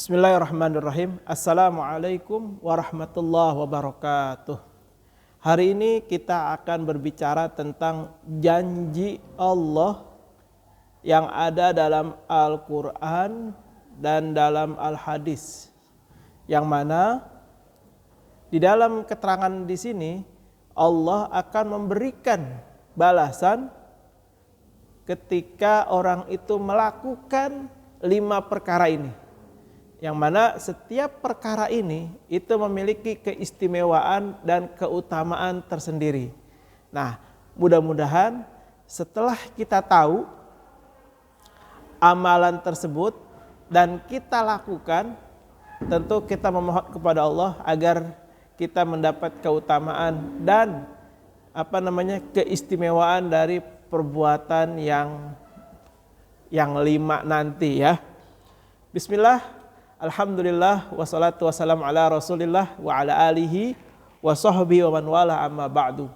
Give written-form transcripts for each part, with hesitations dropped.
Bismillahirrahmanirrahim. Assalamualaikum warahmatullahi wabarakatuh. Hari ini kita akan berbicara tentang janji Allah yang ada dalam Al-Quran dan dalam Al-Hadis. Yang mana di dalam keterangan di sini Allah akan memberikan balasan ketika orang itu melakukan 5 perkara ini. Yang mana setiap perkara ini itu memiliki keistimewaan dan keutamaan tersendiri. Nah, mudah-mudahan setelah kita tahu amalan tersebut dan kita lakukan, tentu kita memohon kepada Allah agar kita mendapat keutamaan dan keistimewaan dari perbuatan yang 5 nanti ya. Bismillah. Alhamdulillah wassalatu wassalamu ala rasulillah wa ala alihi wa sahbihi wa man wala amma ba'du.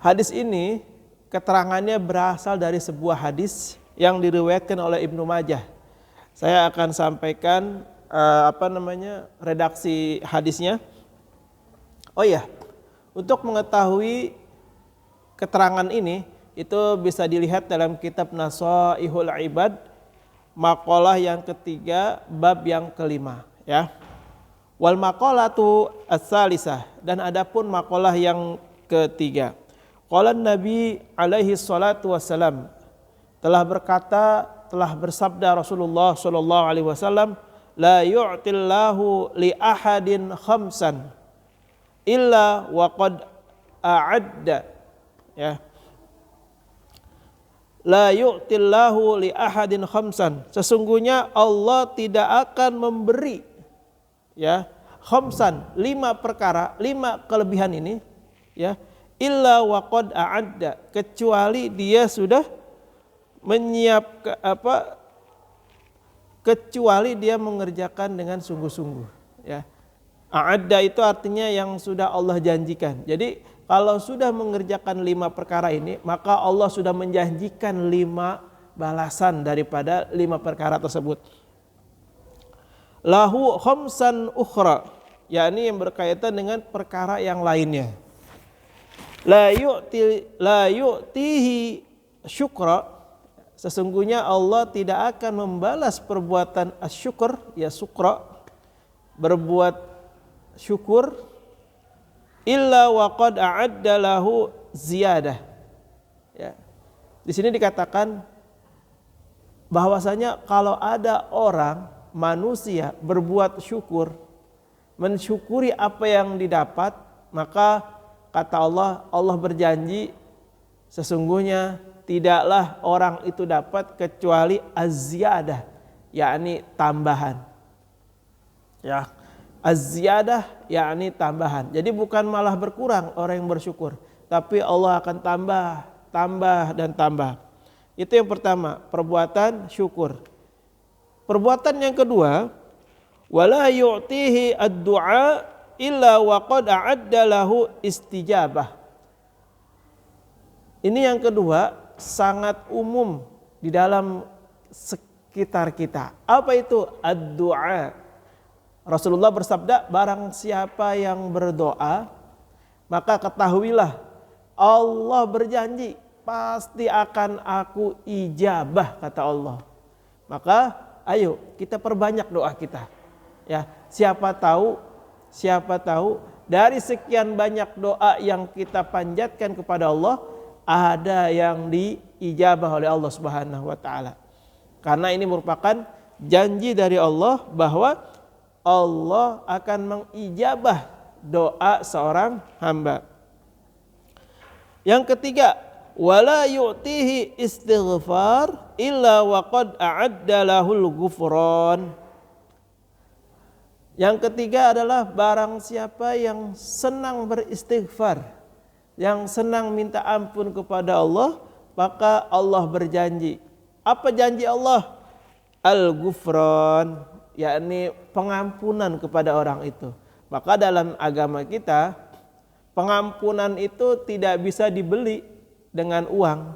Hadis ini keterangannya berasal dari sebuah hadis yang diriwayatkan oleh Ibnu Majah. Saya akan sampaikan redaksi hadisnya. Oh iya, untuk mengetahui keterangan ini itu bisa dilihat dalam kitab Nasaihul Ibad, maqalah yang ketiga, bab yang kelima ya. Wal maqalatu as-salisah, dan adapun maqalah yang ketiga. Qala Nabi alaihi salatu wassalam, telah bersabda Rasulullah sallallahu alaihi wasallam, la yu'tillahu li ahadin khamsan illa wa qad a'adda ya. La yu'tillahu li ahadin khamsan, sesungguhnya Allah tidak akan memberi ya khamsan, 5 perkara, 5 kelebihan ini ya, illa wa qad a'adda, kecuali dia sudah menyiapkan kecuali dia mengerjakan dengan sungguh-sungguh ya. A'adda itu artinya yang sudah Allah janjikan. Jadi kalau sudah mengerjakan 5 perkara ini, maka Allah sudah menjanjikan 5 balasan daripada 5 perkara tersebut. Lahu khamsan ukhra, yakni yang berkaitan dengan perkara yang lainnya. La yu'tihi syukra, sesungguhnya Allah tidak akan membalas perbuatan asyukur, ya sukra, berbuat syukur, illa wa qad a'adda lahu ziyadah ya. Di sini dikatakan bahwasanya kalau ada orang manusia berbuat syukur, mensyukuri apa yang didapat, maka kata Allah berjanji sesungguhnya tidaklah orang itu dapat kecuali az-ziyadah, yakni tambahan ya. Az-ziyadah yakni tambahan. Jadi bukan malah berkurang orang yang bersyukur, tapi Allah akan tambah dan tambah. Itu yang pertama, perbuatan syukur. Perbuatan yang kedua, wala yu'tihi ad-du'a illa wa qad a'adda lahu istijabah. Ini yang kedua, sangat umum di dalam sekitar kita. Apa itu ad-du'a? Rasulullah bersabda, barang siapa yang berdoa, maka ketahuilah Allah berjanji pasti akan aku ijabah, kata Allah. Maka ayo kita perbanyak doa kita ya. Siapa tahu dari sekian banyak doa yang kita panjatkan kepada Allah, ada yang diijabah oleh Allah Subhanahu wa taala. Karena ini merupakan janji dari Allah bahwa Allah akan mengijabah doa seorang hamba. Yang ketiga, wala yu'tihi istighfar illa wa qad a'adda lahul ghufran. Yang ketiga adalah barang siapa yang senang beristighfar, yang senang minta ampun kepada Allah, maka Allah berjanji. Apa janji Allah? Al-ghufran, yakni pengampunan kepada orang itu. Maka dalam agama kita, pengampunan itu tidak bisa dibeli dengan uang.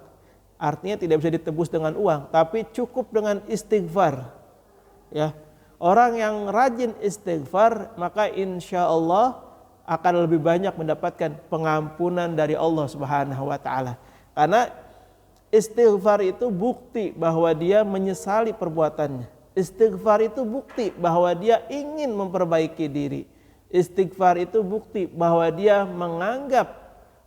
Artinya tidak bisa ditebus dengan uang, tapi cukup dengan istighfar. ya. Orang yang rajin istighfar maka insya Allah akan lebih banyak mendapatkan pengampunan dari Allah Subhanahu wa taala. Karena istighfar itu bukti bahwa dia menyesali perbuatannya. Istighfar itu bukti bahwa dia ingin memperbaiki diri. Istighfar itu bukti bahwa dia menganggap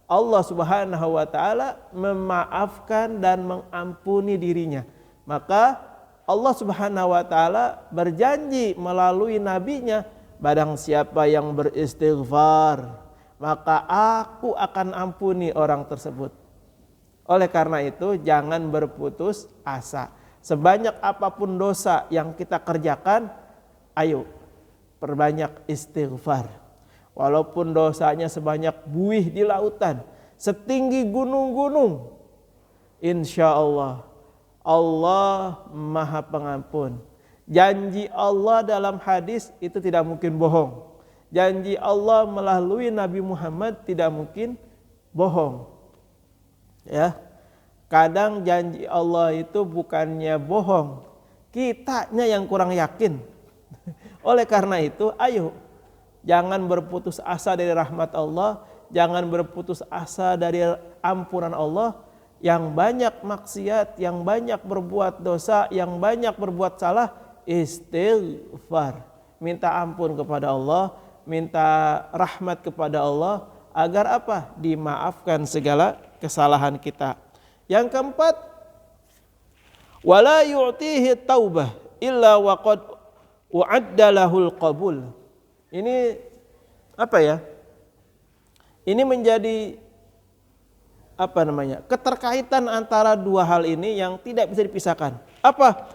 Allah Subhanahu wa taala memaafkan dan mengampuni dirinya. Maka Allah Subhanahu wa taala berjanji melalui nabinya, barang siapa yang beristighfar, maka aku akan ampuni orang tersebut. Oleh karena itu jangan berputus asa. Sebanyak apapun dosa yang kita kerjakan, ayo perbanyak istighfar. Walaupun dosanya sebanyak buih di lautan, setinggi gunung-gunung, insya Allah Allah Maha Pengampun. Janji Allah dalam hadis itu tidak mungkin bohong. Janji Allah melalui Nabi Muhammad tidak mungkin bohong. Ya. Kadang janji Allah itu bukannya bohong, kitanya yang kurang yakin. Oleh karena itu, ayo jangan berputus asa dari rahmat Allah, jangan berputus asa dari ampunan Allah. Yang banyak maksiat, yang banyak berbuat dosa, yang banyak berbuat salah, istighfar. Minta ampun kepada Allah, minta rahmat kepada Allah, agar apa? Dimaafkan segala kesalahan kita. Yang keempat, wala yu'tihi taubah illa waqad u'adda lahul qabul. Ini apa ya? Ini menjadi keterkaitan antara dua hal ini yang tidak bisa dipisahkan. Apa?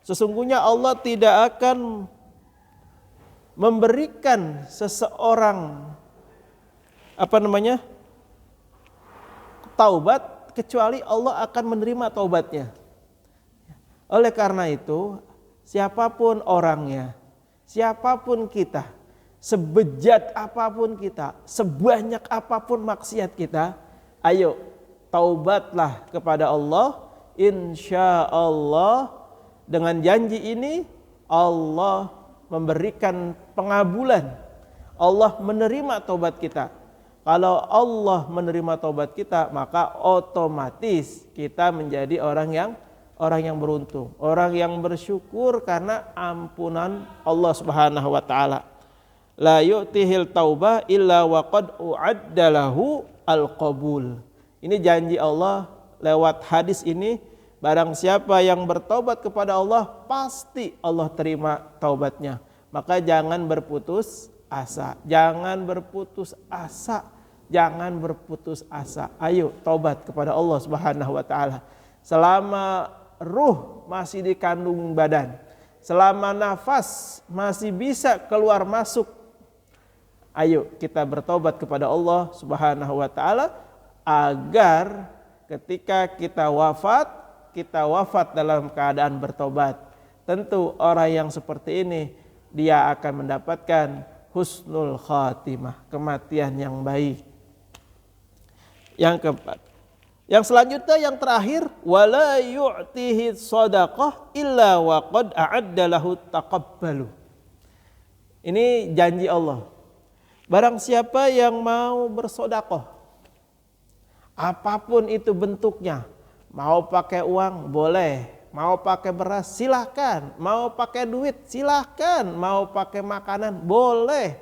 Sesungguhnya Allah tidak akan memberikan seseorang taubat kecuali Allah akan menerima taubatnya. Oleh karena itu, siapapun orangnya, siapapun kita, sebejat apapun kita, sebanyak apapun maksiat kita, ayo taubatlah kepada Allah. Insya Allah dengan janji ini Allah memberikan pengabulan. Allah menerima taubat kita. Kalau Allah menerima taubat kita, maka otomatis kita menjadi orang yang beruntung, orang yang bersyukur karena ampunan Allah Subhanahu wa taala. La yu'tihil taubah illa waqad u'adda lahu al-qabul. Ini janji Allah lewat hadis ini, barang siapa yang bertobat kepada Allah pasti Allah terima taubatnya. Maka jangan berputus asa. Jangan berputus asa. Jangan berputus asa. Ayo taubat kepada Allah Subhanahu wa taala. Selama ruh masih di kandung badan, selama nafas masih bisa keluar masuk, ayo kita bertobat kepada Allah Subhanahu wa taala agar ketika kita wafat dalam keadaan bertobat. Tentu orang yang seperti ini dia akan mendapatkan husnul khatimah, kematian yang baik. Yang keempat, yang selanjutnya yang terakhir, wala yu'tihi shadaqah illa waqad a'adda lahu taqabbalu. Ini janji Allah. Barang siapa yang mau bersedekah, apapun itu bentuknya, mau pakai uang boleh, mau pakai beras silahkan, mau pakai duit silahkan, mau pakai makanan boleh,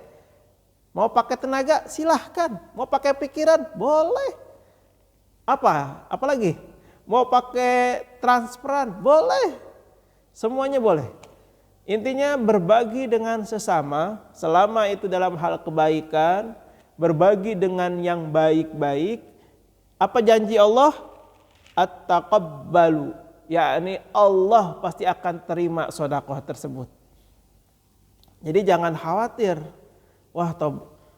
mau pakai tenaga silahkan, mau pakai pikiran boleh. Apalagi mau pakai transferan boleh, semuanya boleh. Intinya berbagi dengan sesama, selama itu dalam hal kebaikan, berbagi dengan yang baik-baik. Apa janji Allah? At-taqabbalu, yakni Allah pasti akan terima sedekah tersebut. Jadi jangan khawatir, wah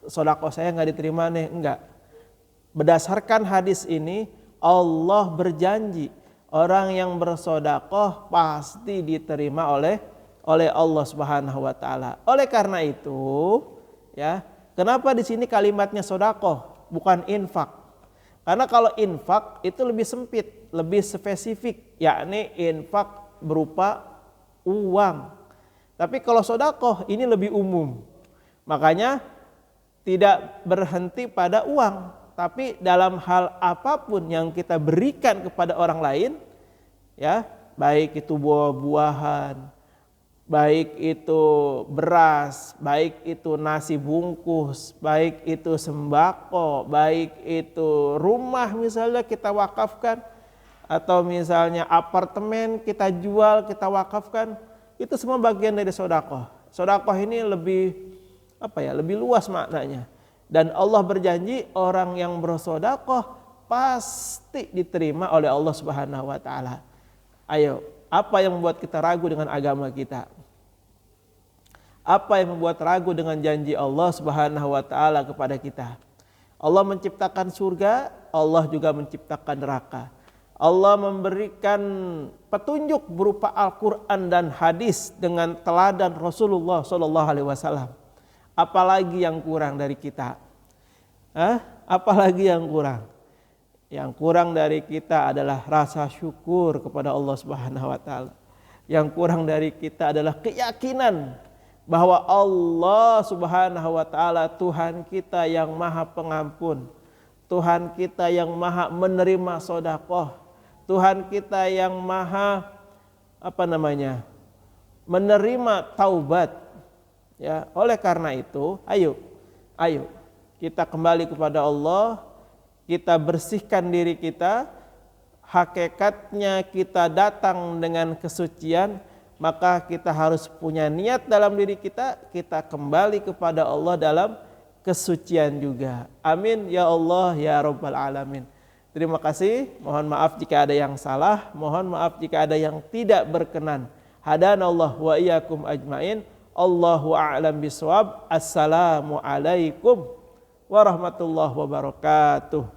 sedekah saya nggak diterima nih, enggak. Berdasarkan hadis ini Allah berjanji orang yang bersedekah pasti diterima oleh Allah Subhanahu wa taala. Oleh karena itu, ya, kenapa di sini kalimatnya sedekah bukan infak? Karena kalau infak itu lebih sempit, lebih spesifik, yakni infak berupa uang. Tapi kalau sedekah ini lebih umum. Makanya tidak berhenti pada uang, tapi dalam hal apapun yang kita berikan kepada orang lain, ya, baik itu buah-buahan, baik itu beras, baik itu nasi bungkus, baik itu sembako, baik itu rumah misalnya kita wakafkan, atau misalnya apartemen kita jual, kita wakafkan, itu semua bagian dari sedekah. Sedekah ini lebih lebih luas maknanya. Dan Allah berjanji orang yang bersedekah pasti diterima oleh Allah Subhanahu wa taala. Ayo, apa yang membuat kita ragu dengan agama kita? Apa yang membuat ragu dengan janji Allah Subhanahu wa taala kepada kita? Allah menciptakan surga, Allah juga menciptakan neraka. Allah memberikan petunjuk berupa Al-Qur'an dan hadis dengan teladan Rasulullah sallallahu alaihi wasallam. Apalagi yang kurang dari kita? Apalagi yang kurang? Yang kurang dari kita adalah rasa syukur kepada Allah Subhanahu wa taala. Yang kurang dari kita adalah keyakinan bahwa Allah Subhanahu wa taala Tuhan kita yang Maha Pengampun, Tuhan kita yang Maha menerima sedekah, Tuhan kita yang Maha menerima taubat. Ya, oleh karena itu, ayo kita kembali kepada Allah, kita bersihkan diri kita. Hakikatnya kita datang dengan kesucian, maka kita harus punya niat dalam diri kita, kita kembali kepada Allah dalam kesucian juga. Amin ya Allah ya Rabbal Alamin. Terima kasih, mohon maaf jika ada yang salah, mohon maaf jika ada yang tidak berkenan. Hadanallah wa iyyakum ajmain. Allahu a'lam bishawab. Assalamualaikum warahmatullahi wabarakatuh.